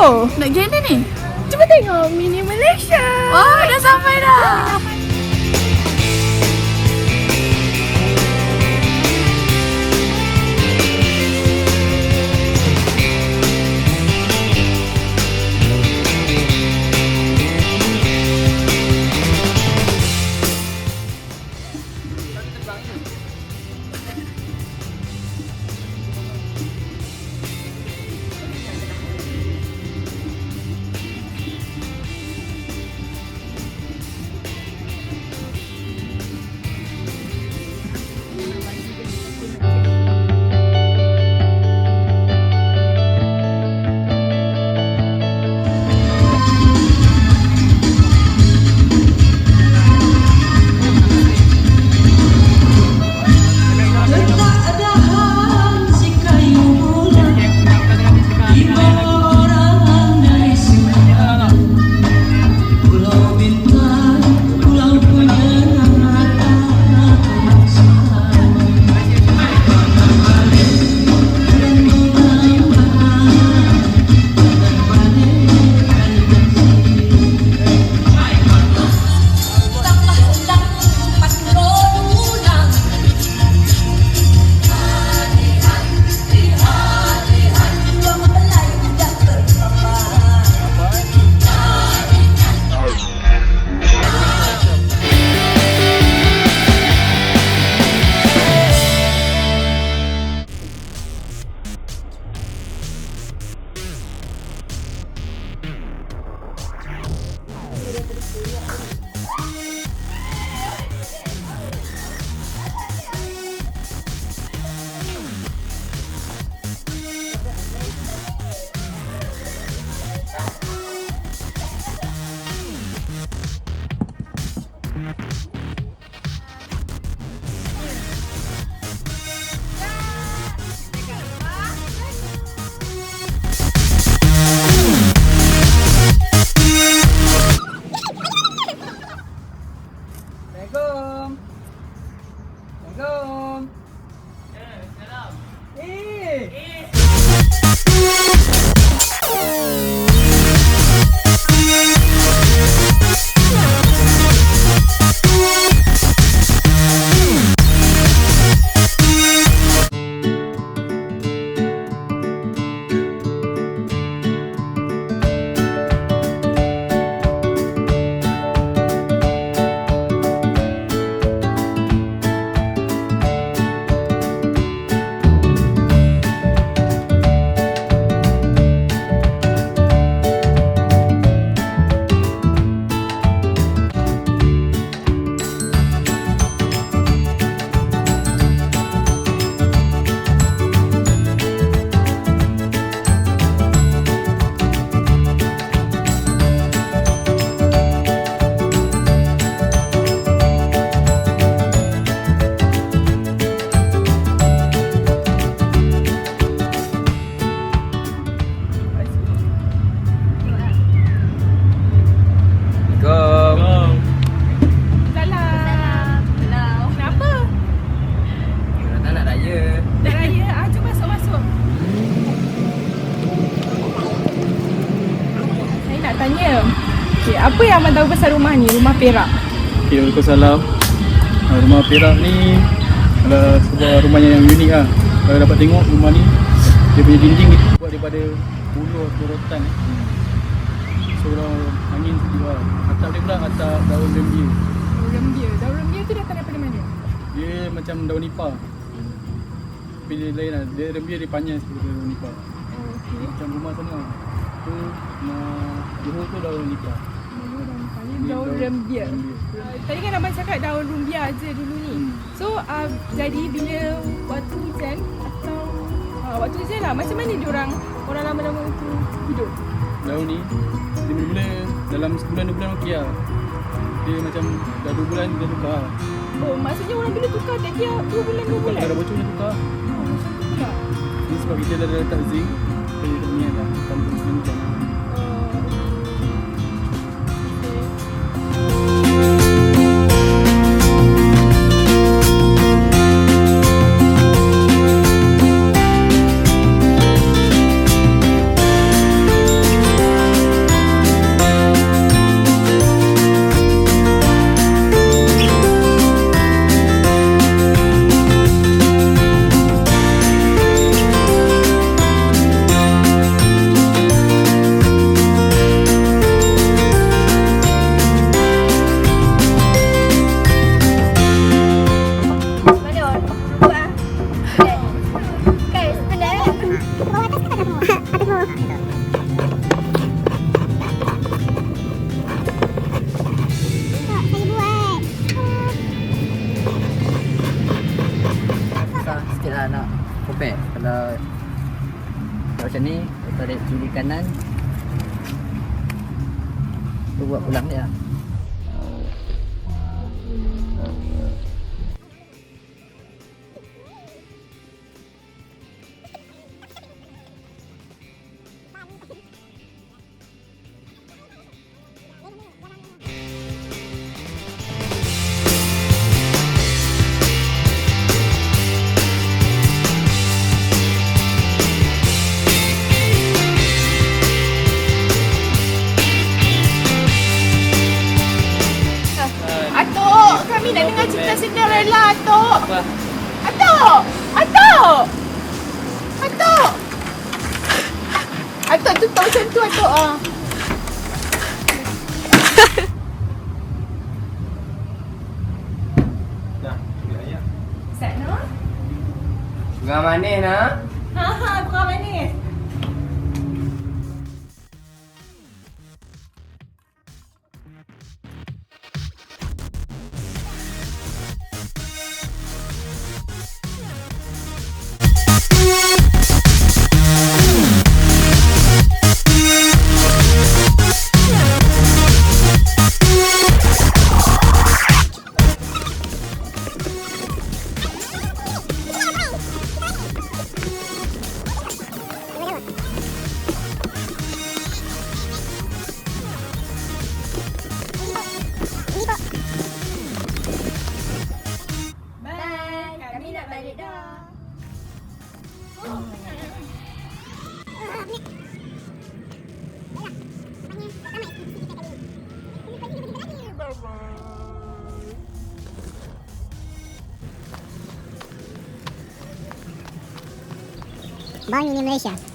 Oh, nak pergi mana ni? Cuba tengok Mini Malaysia. Oh, dah sampai dah. Apa yang abang tahu pasal rumah ni? Rumah perak. Okay, waalaikumsalam. Rumah perak ni adalah sebuah rumah yang unik lah. Kalau dapat tengok rumah ni, dia punya dinding buat daripada buluh atau rotan. So angin sejuk lah. Atap dia pula atap daun rembia. Rembia. Daun rembia tu datang daripada mana? Dia macam daun nipah. Tapi dia lain lah. Dia rembia dia panjang seperti daun nipah. Oh, okey. Macam rumah sana tu Johor tu daun nipah. Daun rembia. Tadi kan abang cakap daun rembia aja dulu ni. So jadi bila waktu hujan atau waktu hujan lah, macam mana diorang orang lama-lama tu hidup? Daun ni dia mula-mula dalam sebulan 2 bulan okey lah. Dia macam dah 2 bulan dia tukar. Oh, maksudnya orang dulu tukar tiap 2 bulan 2 bulan? Kalau dah bocor dia tukar. Oh, macam tu pula. Ini sebab kita dah letak zinc. Jadi dia punya lah tanpa hujan. macam ni, tarik kiri kanan. Tu buat pulang dia. Atuk, kami nak dengar cerita Cinderella, Atuk. Atuk! Atuk! Atuk! Atuk tutup macam tu, Atuk. Set, no? Bunga manis nak? Ha, bukan manis. Bye, kami nak balik dah. Bank Union Malaysia.